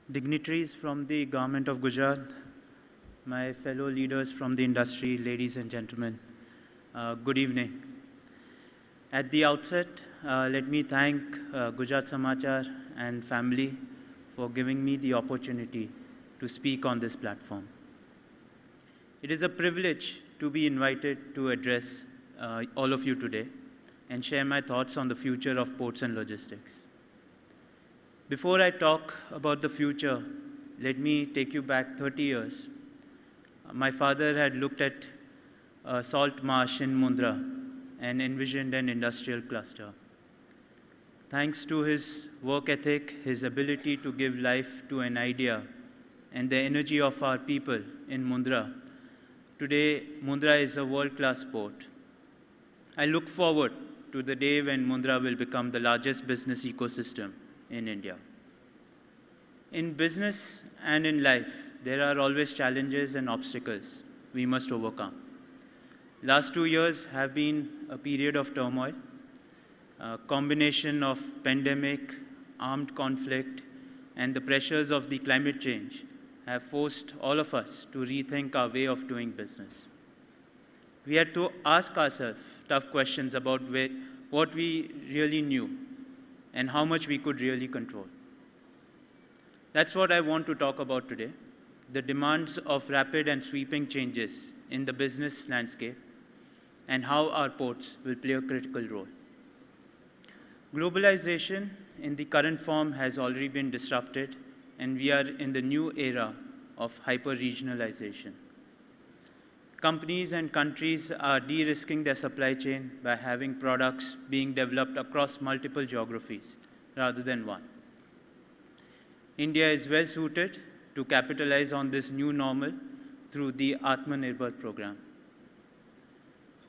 dignitaries from the Government of Gujarat, my fellow leaders from the industry, ladies and gentlemen, good evening. At the outset, let me thank Gujarat Samachar and family for giving me the opportunity to speak on this platform. It is a privilege to be invited to address all of you today and share my thoughts on the future of ports and logistics. Before I talk about the future, let me take you back 30 years. My father had looked at a salt marsh in Mundra and envisioned an industrial cluster. Thanks to his work ethic, his ability to give life to an idea, and the energy of our people in Mundra, today Mundra is a world-class port. I look forward to the day when Mundra will become the largest business ecosystem in India. In business and in life, there are always challenges and obstacles we must overcome. Last 2 years have been a period of turmoil, a combination of pandemic, armed conflict, and the pressures of the climate change have forced all of us to rethink our way of doing business. We had to ask ourselves tough questions about what we really knew and how much we could really control. That's what I want to talk about today, the demands of rapid and sweeping changes in the business landscape and how our ports will play a critical role. Globalization in the current form has already been disrupted, and we are in the new era of hyper-regionalization. Companies and countries are de-risking their supply chain by having products being developed across multiple geographies rather than one. India is well suited to capitalize on this new normal through the Atmanirbhar program.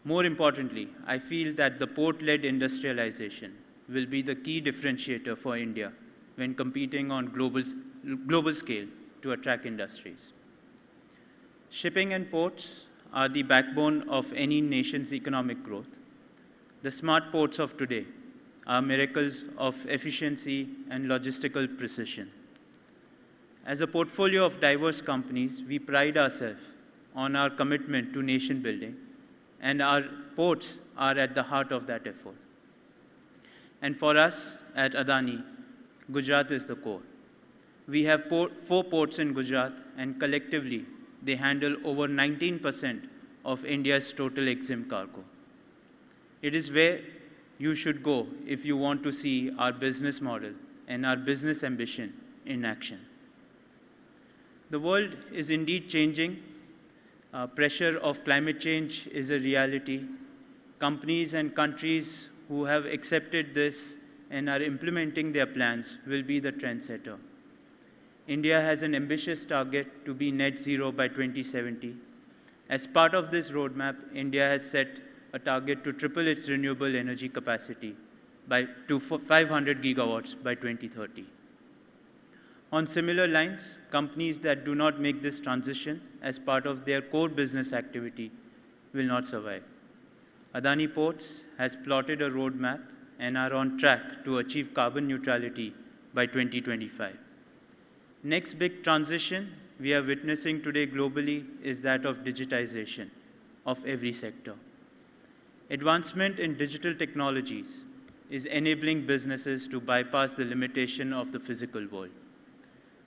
More importantly, I feel that the port-led industrialization will be the key differentiator for India when competing on global scale to attract industries. Shipping and ports are the backbone of any nation's economic growth. The smart ports of today are miracles of efficiency and logistical precision. As a portfolio of diverse companies, we pride ourselves on our commitment to nation building, and our ports are at the heart of that effort. And for us at Adani, Gujarat is the core. We have 4 ports in Gujarat, and collectively, they handle over 19% of India's total EXIM cargo. It is where you should go if you want to see our business model and our business ambition in action. The world is indeed changing. Pressure of climate change is a reality. Companies and countries who have accepted this and are implementing their plans will be the trendsetter. India has an ambitious target to be net zero by 2070. As part of this roadmap, India has set a target to triple its renewable energy capacity to 500 gigawatts by 2030. On similar lines, companies that do not make this transition as part of their core business activity will not survive. Adani Ports has plotted a roadmap and are on track to achieve carbon neutrality by 2025. Next big transition we are witnessing today globally is that of digitization of every sector. Advancement in digital technologies is enabling businesses to bypass the limitation of the physical world.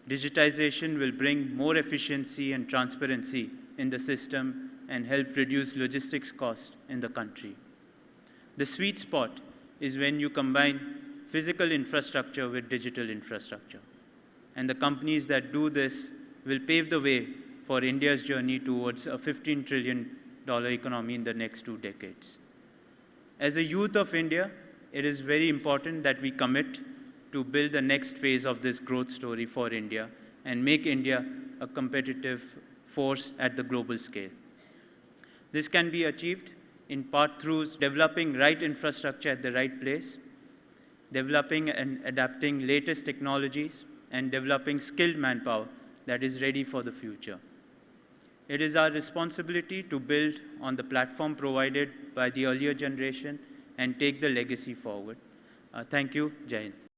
Digitization will bring more efficiency and transparency in the system and help reduce logistics costs in the country. The sweet spot is when you combine physical infrastructure with digital infrastructure. And the companies that do this will pave the way for India's journey towards a $15 trillion economy in the next 2 decades. As a youth of India, it is very important that we commit to build the next phase of this growth story for India and make India a competitive force at the global scale. This can be achieved in part through developing right infrastructure at the right place, developing and adapting latest technologies, and developing skilled manpower that is ready for the future. It is our responsibility to build on the platform provided by the earlier generation and take the legacy forward. Thank you. Jai Hind.